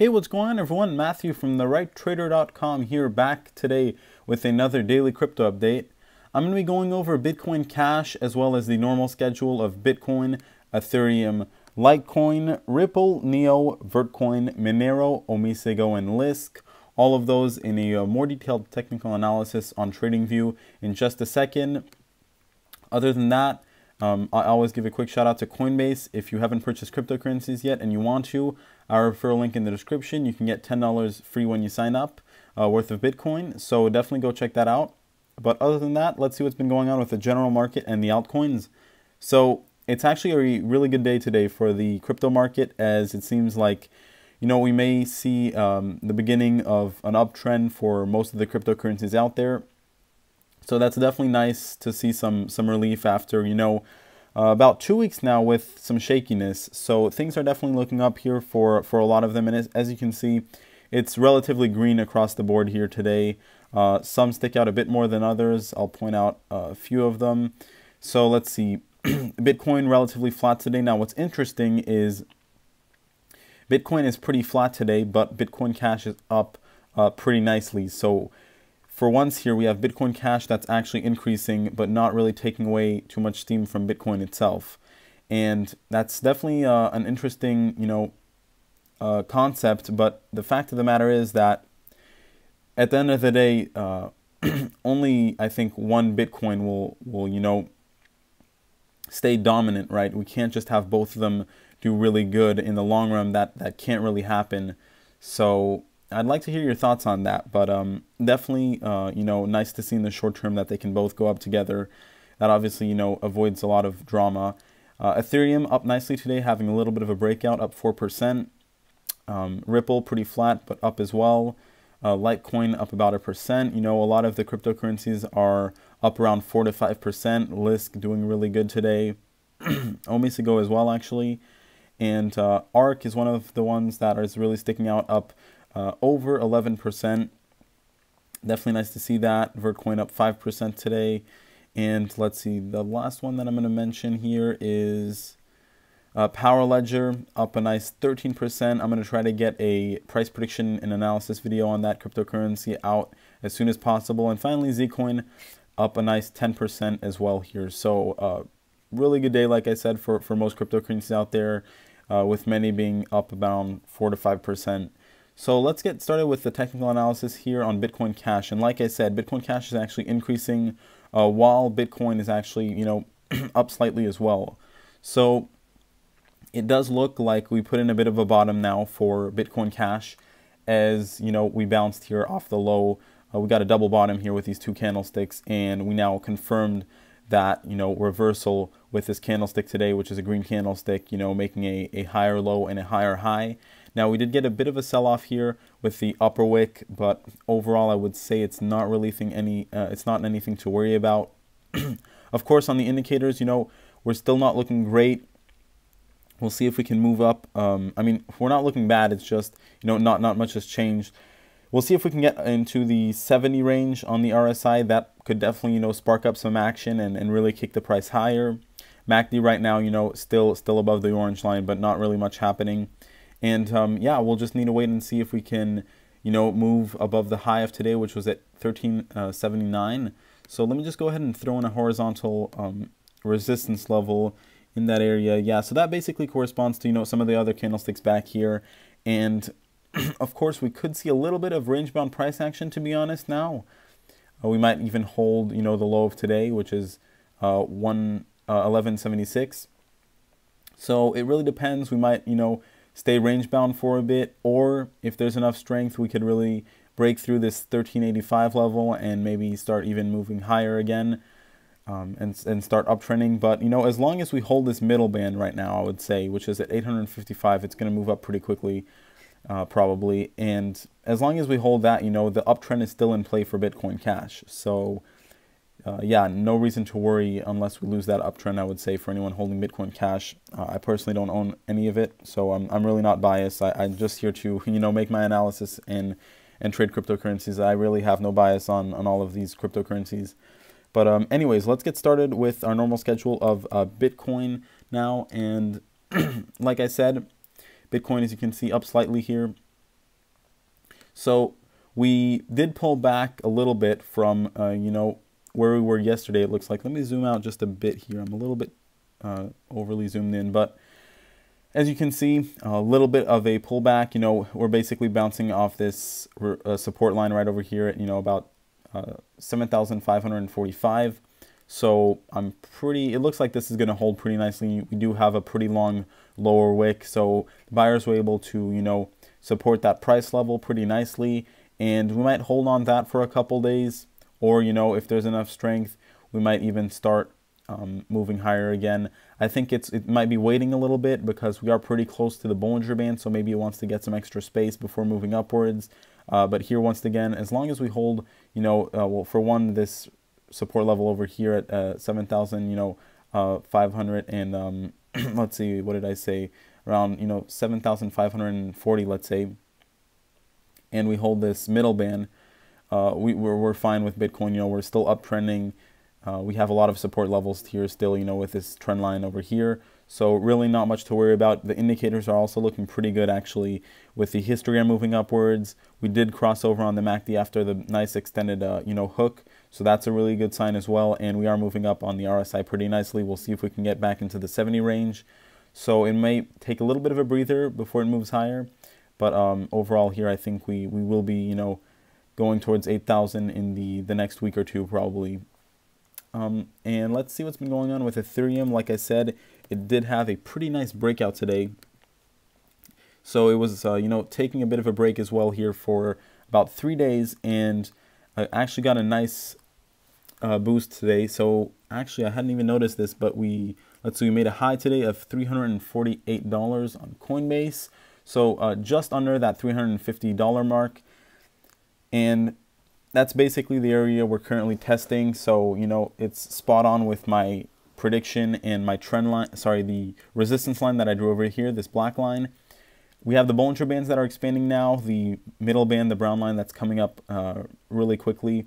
Hey, what's going on everyone? Matthew from therighttrader.com here, back today with another daily crypto update. I'm going to be going over Bitcoin Cash as well as the normal schedule of Bitcoin, Ethereum, Litecoin, Ripple, Neo, Vertcoin, Monero, OmiseGO, and Lisk. All of those in a more detailed technical analysis on TradingView in just a second. Other than that, I always give a quick shout out to Coinbase. If you haven't purchased cryptocurrencies yet and you want to, our referral link in the description. You can get $10 free when you sign up worth of Bitcoin. So definitely go check that out. But other than that, let's see what's been going on with the general market and the altcoins. So it's actually a really good day today for the crypto market, as it seems like, you know, we may see the beginning of an uptrend for most of the cryptocurrencies out there. So that's definitely nice to see some relief after, you know, about 2 weeks now with some shakiness. So things are definitely looking up here for a lot of them. And as you can see, it's relatively green across the board here today. Some stick out a bit more than others. I'll point out a few of them. So let's see. Bitcoin relatively flat today. Now what's interesting is Bitcoin is pretty flat today, but Bitcoin Cash is up pretty nicely. So for once here, we have Bitcoin Cash that's actually increasing, but not really taking away too much steam from Bitcoin itself. And that's definitely an interesting, you know, concept. But the fact of the matter is that at the end of the day, only I think one Bitcoin will you know, stay dominant, right? We can't just have both of them do really good in the long run. That can't really happen. So I'd like to hear your thoughts on that, but definitely, you know, nice to see in the short term that they can both go up together. That obviously, you know, avoids a lot of drama. Ethereum up nicely today, having a little bit of a breakout, up 4%. Ripple pretty flat, but up as well. Litecoin up about 1%. You know, a lot of the cryptocurrencies are up around 4 to 5%. Lisk doing really good today. OmiseGO as well, actually. And ARK is one of the ones that is really sticking out, up over 11%. Definitely nice to see that. Vertcoin up 5% today. And let's see, the last one that I'm going to mention here is Power Ledger, up a nice 13%. I'm going to try to get a price prediction and analysis video on that cryptocurrency out as soon as possible. And finally, Zcoin up a nice 10% as well here. So really good day, like I said, for most cryptocurrencies out there, with many being up about 4 to 5%. So let's get started with the technical analysis here on Bitcoin Cash. And like I said, Bitcoin Cash is actually increasing while Bitcoin is actually, you know, up slightly as well. So it does look like we put in a bit of a bottom now for Bitcoin Cash, as, you know, we bounced here off the low. We got a double bottom here with these two candlesticks, and we now confirmed that, you know, reversal with this candlestick today, which is a green candlestick, you know, making a higher low and a higher high. Now, we did get a bit of a sell-off here with the upper wick, but overall, I would say it's not really it's not anything to worry about. Of course, on the indicators, you know, we're still not looking great. We'll see if we can move up. I mean, we're not looking bad. It's just, you know, not much has changed. We'll see if we can get into the 70 range on the RSI. That could definitely, you know, spark up some action and really kick the price higher. MACD right now, you know, still above the orange line, but not really much happening. And yeah, we'll just need to wait and see if we can, you know, move above the high of today, which was at 1379. So let me just go ahead and throw in a horizontal resistance level in that area. Yeah, so that basically corresponds to, you know, some of the other candlesticks back here. And of course, we could see a little bit of range-bound price action, to be honest now. We might even hold, you know, the low of today, which is 1176. So it really depends. We might, you know, stay range-bound for a bit, or if there's enough strength, we could really break through this 1385 level and maybe start even moving higher again, and start uptrending. But, you know, as long as we hold this middle band right now, I would say, which is at 855, it's going to move up pretty quickly, probably. And as long as we hold that, you know, the uptrend is still in play for Bitcoin Cash. So yeah, no reason to worry unless we lose that uptrend, I would say, for anyone holding Bitcoin Cash. I personally don't own any of it, so I'm really not biased. I'm just here to, you know, make my analysis and trade cryptocurrencies. I really have no bias on all of these cryptocurrencies. But anyways, let's get started with our normal schedule of Bitcoin now. And like I said, Bitcoin, as you can see, up slightly here. So we did pull back a little bit from, you know, where we were yesterday, it looks like. Let me zoom out just a bit here. I'm a little bit overly zoomed in, but as you can see, a little bit of a pullback. You know, we're basically bouncing off this support line right over here at, you know, about 7,545. So it looks like this is going to hold pretty nicely. We do have a pretty long lower wick, so the buyers were able to, you know, support that price level pretty nicely, and we might hold on that for a couple days, or, you know, if there's enough strength, we might even start moving higher again. I think it might be waiting a little bit because we are pretty close to the Bollinger Band, so maybe it wants to get some extra space before moving upwards. But here, once again, as long as we hold, you know, well, for one, this support level over here at 7,000, you know, 500 and let's see, what did I say? Around, you know, 7,540, let's say, and we hold this middle band, we're fine with Bitcoin. You know, we're still uptrending. We have a lot of support levels here still, you know, with this trend line over here. So really not much to worry about. The indicators are also looking pretty good, actually, with the histogram moving upwards. We did cross over on the MACD after the nice extended, you know, hook. So that's a really good sign as well. And we are moving up on the RSI pretty nicely. We'll see if we can get back into the 70 range. So it may take a little bit of a breather before it moves higher. But overall here, I think we will be, you know, going towards 8,000 in the next week or two, probably. And let's see what's been going on with Ethereum. Like I said, it did have a pretty nice breakout today. So it was, you know, taking a bit of a break as well here for about 3 days. And I actually got a nice boost today. So actually, I hadn't even noticed this, but let's see, we made a high today of $348 on Coinbase. So just under that $350 mark. And that's basically the area we're currently testing. So, you know, it's spot on with my prediction and my trend line, sorry, the resistance line that I drew over here, this black line. We have the Bollinger Bands that are expanding now, the middle band, the brown line that's coming up really quickly,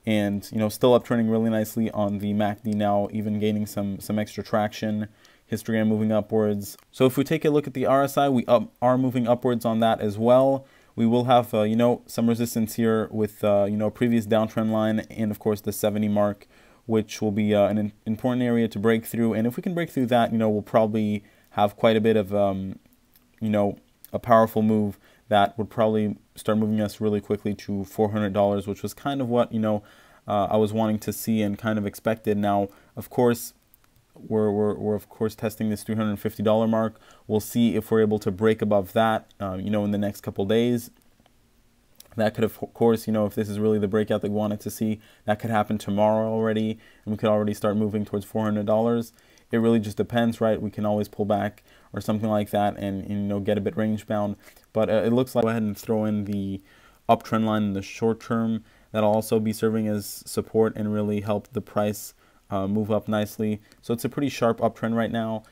and, you know, still uptrending really nicely on the MACD now, even gaining some extra traction, histogram moving upwards. So if we take a look at the RSI, we are moving upwards on that as well. We will have, you know, some resistance here with, you know, previous downtrend line and, of course, the 70 mark, which will be an important area to break through. And if we can break through that, you know, we'll probably have quite a bit of, you know, a powerful move that would probably start moving us really quickly to $400, which was kind of what, you know, I was wanting to see and kind of expected. Now, of course, we're of course testing this $350 mark. We'll see if we're able to break above that, you know, in the next couple days. That could, of course, you know, if this is really the breakout that we wanted to see, that could happen tomorrow already, and we could already start moving towards $400. It really just depends, right? We can always pull back or something like that and you know, get a bit range bound. But it looks like, go ahead and throw in the uptrend line in the short term. That'll also be serving as support and really help the price move up nicely. So it's a pretty sharp uptrend right now,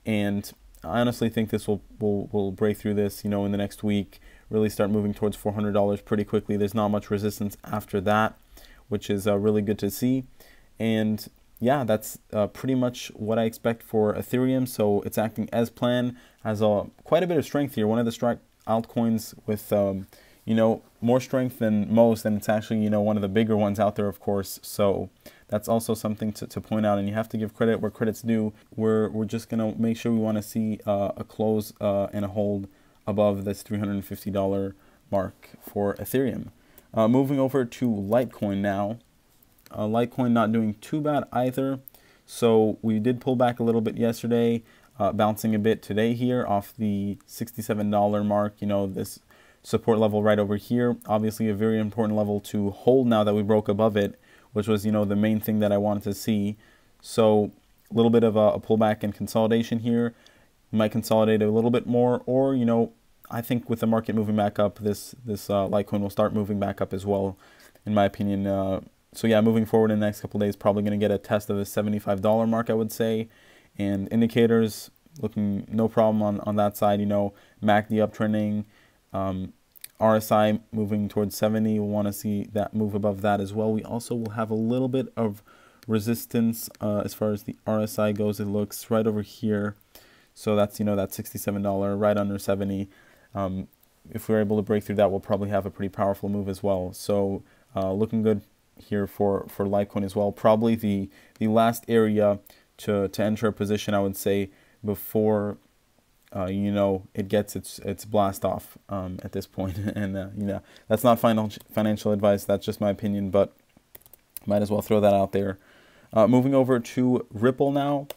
and I honestly think this will break through this, you know, in the next week, really start moving towards $400 pretty quickly. There's not much resistance after that, which is really good to see. And yeah, that's pretty much what I expect for Ethereum. So it's acting as planned, has quite a bit of strength here. One of the altcoins with, you know, more strength than most, and it's actually, you know, one of the bigger ones out there, of course. So that's also something to point out, and you have to give credit where credit's due. We're just gonna make sure we want to see a close and a hold above this $350 mark for Ethereum. Moving over to Litecoin now. Litecoin not doing too bad either. So we did pull back a little bit yesterday, bouncing a bit today here off the $67 mark. You know, this support level right over here. Obviously a very important level to hold now that we broke above it, which was, you know, the main thing that I wanted to see. So a little bit of a pullback and consolidation here. We might consolidate a little bit more, or, you know, I think with the market moving back up, this Litecoin will start moving back up as well, in my opinion. So yeah, moving forward in the next couple of days, probably going to get a test of the $75 mark, I would say. And indicators looking no problem on that side. You know, MACD uptrending, RSI moving towards 70. We'll want to see that move above that as well. We also will have a little bit of resistance as far as the RSI goes. It looks right over here. So that's, you know, that $67 right under 70. if we're able to break through that, we'll probably have a pretty powerful move as well. So looking good here for Litecoin as well. Probably the last area to enter a position, I would say, before it gets its blast off at this point. And that's not financial advice. That's just my opinion, but might as well throw that out there. Moving over to Ripple now.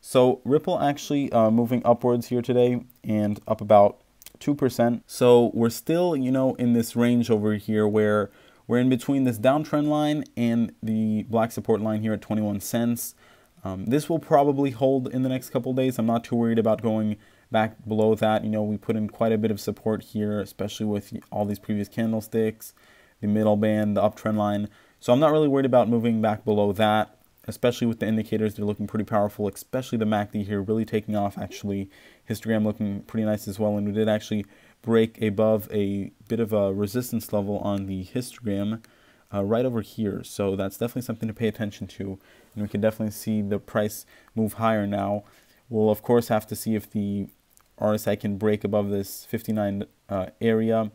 So Ripple actually moving upwards here today and up about 2%. So we're still, in this range over here where we're in between this downtrend line and the black support line here at 21 cents. This will probably hold in the next couple of days. I'm not too worried about going back below that. We put in quite a bit of support here, especially with all these previous candlesticks, the middle band, the uptrend line. So I'm not really worried about moving back below that, especially with the indicators. They're looking pretty powerful, especially the MACD here really taking off actually. Histogram looking pretty nice as well, and we did actually break above a bit of a resistance level on the histogram right over here. So that's definitely something to pay attention to, and we can definitely see the price move higher now. We'll of course have to see if the RSI can break above this 59 area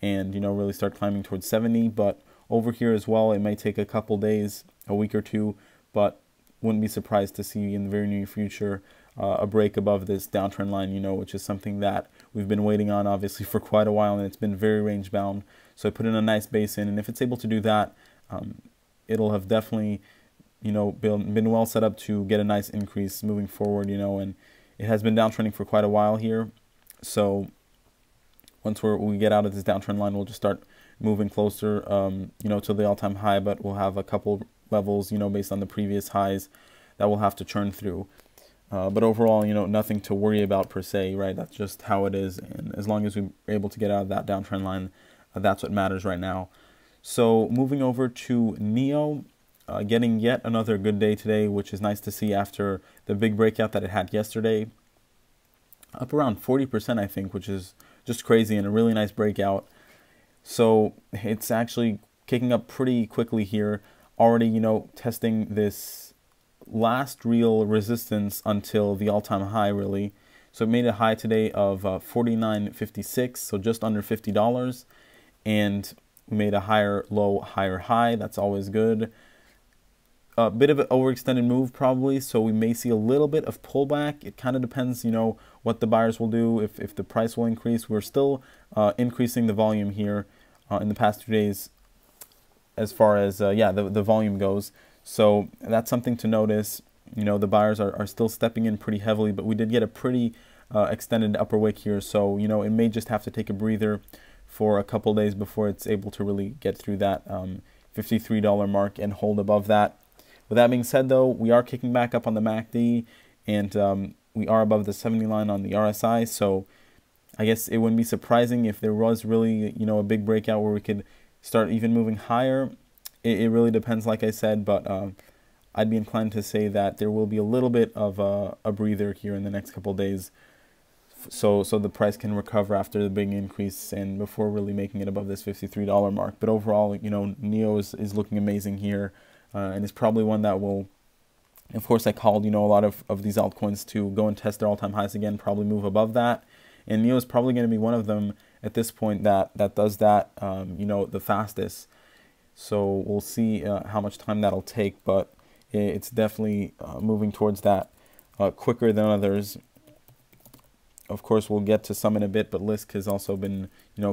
and really start climbing towards 70. But over here as well, it may take a couple days, a week or two, but wouldn't be surprised to see in the very near future a break above this downtrend line, which is something that we've been waiting on obviously for quite a while, and it's been very range bound. So I put in a nice base in, and if it's able to do that, it'll have definitely been well set up to get a nice increase moving forward, and it has been downtrending for quite a while here. So once we get out of this downtrend line, we'll just start moving closer to the all-time high, but we'll have a couple levels based on the previous highs that we'll have to churn through. But overall, nothing to worry about per se, right? That's just how it is, and as long as we're able to get out of that downtrend line, that's what matters right now. So moving over to NEO, getting yet another good day today, which is nice to see after the big breakout that it had yesterday. Up around 40%, I think, which is just crazy and a really nice breakout. So it's actually kicking up pretty quickly here, already, testing this last real resistance until the all-time high, really. So it made a high today of $49.56, so just under $50, and we made a higher low, higher high. That's always good. A bit of an overextended move probably, so we may see a little bit of pullback. It kind of depends, what the buyers will do, if the price will increase. We're still increasing the volume here in the past 2 days as far as the volume goes. So that's something to notice. The buyers are still stepping in pretty heavily, but we did get a pretty extended upper wick here. So, it may just have to take a breather for a couple days before it's able to really get through that $53 mark and hold above that. With that being said, though, we are kicking back up on the MACD, and we are above the 70 line on the RSI. So I guess it wouldn't be surprising if there was really, a big breakout where we could start even moving higher. It really depends, like I said, but I'd be inclined to say that there will be a little bit of a breather here in the next couple of days, so the price can recover after the big increase and before really making it above this $53 mark. But overall, NEO is looking amazing here, and it's probably one that will, of course, I called a lot of these altcoins to go and test their all-time highs again, probably move above that, and NEO is probably going to be one of them at this point that does that, the fastest. So we'll see how much time that'll take, but it's definitely moving towards that quicker than others. Of course, we'll get to some in a bit, but Lisk has also been,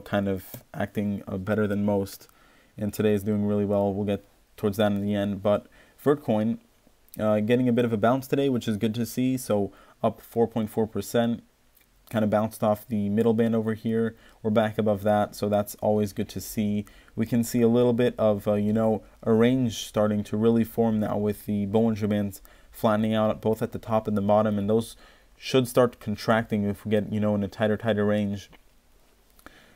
kind of acting better than most, and today is doing really well. We'll get towards that in the end. But Vertcoin getting a bit of a bounce today, which is good to see. So up 4.4%. Kind of bounced off the middle band over here. We're back above that, so that's always good to see. We can see a little bit of a range starting to really form now, with the Bollinger Bands flattening out both at the top and the bottom, and those should start contracting if we get in a tighter range.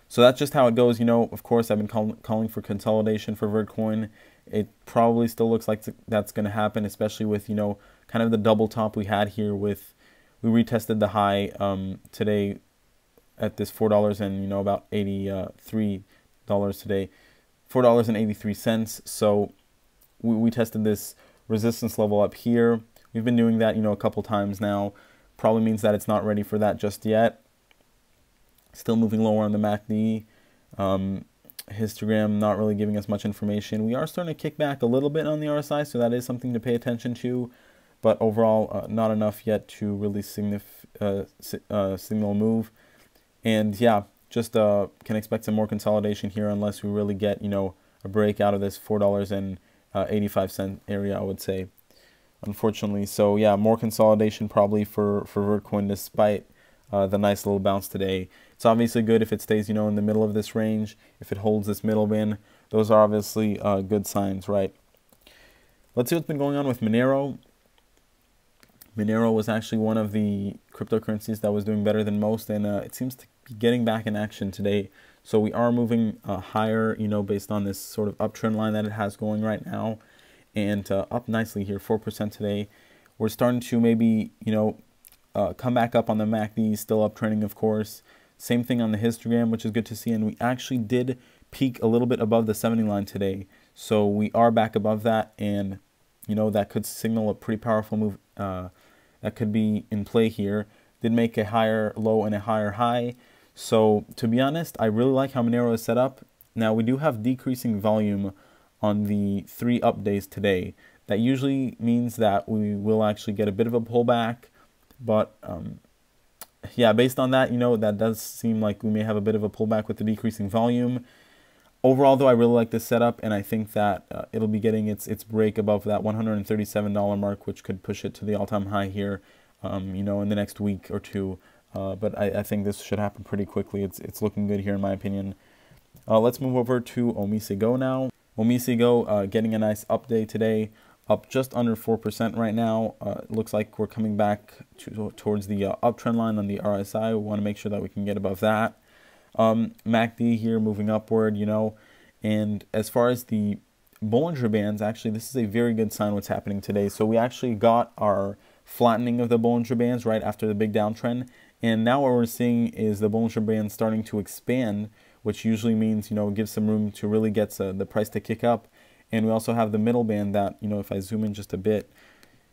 So that's just how it goes. Of course, I've been calling for consolidation for Vertcoin. It probably still looks like that's going to happen, especially with kind of the double top we had here with. We retested the high today at this $4 and about $83 today, $4.83. So we tested this resistance level up here. We've been doing that a couple times now. Probably means that it's not ready for that just yet. Still moving lower on the MACD. Histogram not really giving us much information. We are starting to kick back a little bit on the RSI, so that is something to pay attention to. But overall, not enough yet to really signal move. And yeah, just can expect some more consolidation here unless we really get, you know, a break out of this $4.85 area, I would say, unfortunately. So yeah, more consolidation probably for Vertcoin despite the nice little bounce today. It's obviously good if it stays, you know, in the middle of this range. If it holds this middle band, those are obviously good signs, right? Let's see what's been going on with Monero. Monero was actually one of the cryptocurrencies that was doing better than most, and it seems to be getting back in action today. So we are moving higher, you know, based on this sort of uptrend line that it has going right now, and up nicely here, 4% today. We're starting to maybe, you know, come back up on the MACD, still uptrending, of course. Same thing on the histogram, which is good to see, and we actually did peak a little bit above the 70 line today. So we are back above that, and you know, that could signal a pretty powerful move that could be in play here. Did make a higher low and a higher high. So to be honest, I really like how Monero is set up. Now we do have decreasing volume on the 3 up days today. That usually means that we will actually get a bit of a pullback, but yeah, based on that, you know, that does seem like we may have a bit of a pullback with the decreasing volume. Overall, though, I really like this setup, and I think that it'll be getting its break above that $137 mark, which could push it to the all-time high here, you know, in the next week or two. But I think this should happen pretty quickly. It's looking good here, in my opinion. Let's move over to OmiseGO now. OmiseGO getting a nice update today, up just under 4% right now. It looks like we're coming back towards the uptrend line on the RSI. We want to make sure that we can get above that. MACD here moving upward, you know, and as far as the Bollinger Bands, actually this is a very good sign what's happening today. So we actually got our flattening of the Bollinger Bands right after the big downtrend, and now what we're seeing is the Bollinger Bands starting to expand, which usually means, you know, gives some room to really get the price to kick up. And we also have the middle band that, you know, if I zoom in just a bit,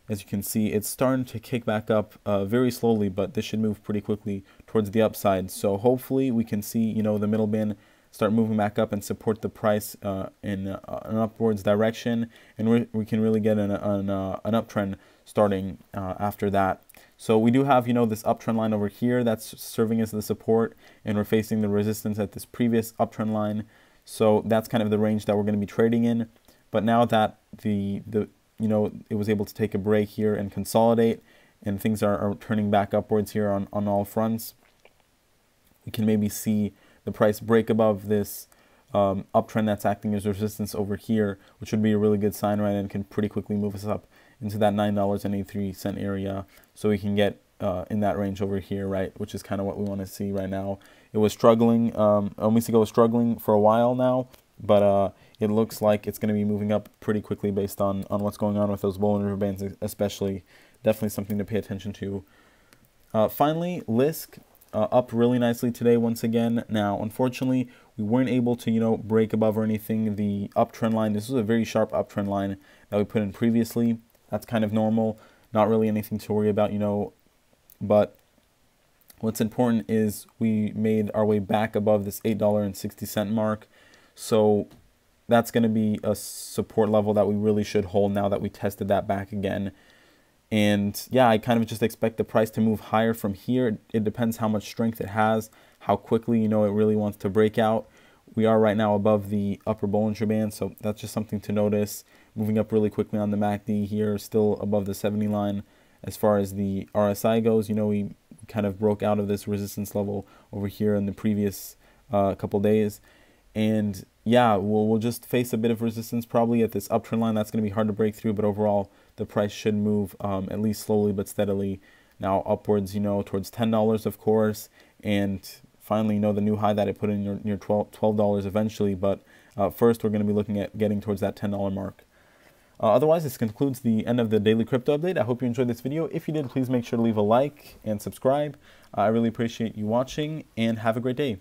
as you can see, it's starting to kick back up very slowly, but this should move pretty quickly towards the upside. So hopefully we can see, you know, the middle band start moving back up and support the price in an upwards direction, and we can really get an uptrend starting after that. So we do have, you know, this uptrend line over here that's serving as the support, and we're facing the resistance at this previous uptrend line. So that's kind of the range that we're going to be trading in. But now that you know, it was able to take a break here and consolidate, and things are turning back upwards here on all fronts, we can maybe see the price break above this uptrend that's acting as resistance over here, which would be a really good sign, right, and can pretty quickly move us up into that $9.83 area, so we can get in that range over here, right, which is kind of what we want to see right now. It was struggling, OmiseGO was struggling for a while now, but it looks like it's going to be moving up pretty quickly based on what's going on with those Bollinger Bands, especially. Definitely something to pay attention to. Finally, Lisk up really nicely today once again. Now, unfortunately, we weren't able to, you know, break above or anything the uptrend line. This was a very sharp uptrend line that we put in previously. That's kind of normal. Not really anything to worry about, you know, but what's important is we made our way back above this $8.60 mark. So that's going to be a support level that we really should hold now that we tested that back again. And yeah, I kind of just expect the price to move higher from here. It depends how much strength it has, how quickly, you know, it really wants to break out. We are right now above the upper Bollinger Band, so that's just something to notice. Moving up really quickly on the MACD here, still above the 70 line. As far as the RSI goes, you know, we kind of broke out of this resistance level over here in the previous couple days. And yeah, we'll just face a bit of resistance probably at this uptrend line. That's going to be hard to break through, but overall the price should move at least slowly but steadily now upwards, you know, towards $10, of course, and finally, you know, the new high that I put in near $12 eventually. But first, we're going to be looking at getting towards that $10 mark. Otherwise, this concludes the end of the daily crypto update. I hope you enjoyed this video. If you did, please make sure to leave a like and subscribe. I really appreciate you watching, and have a great day.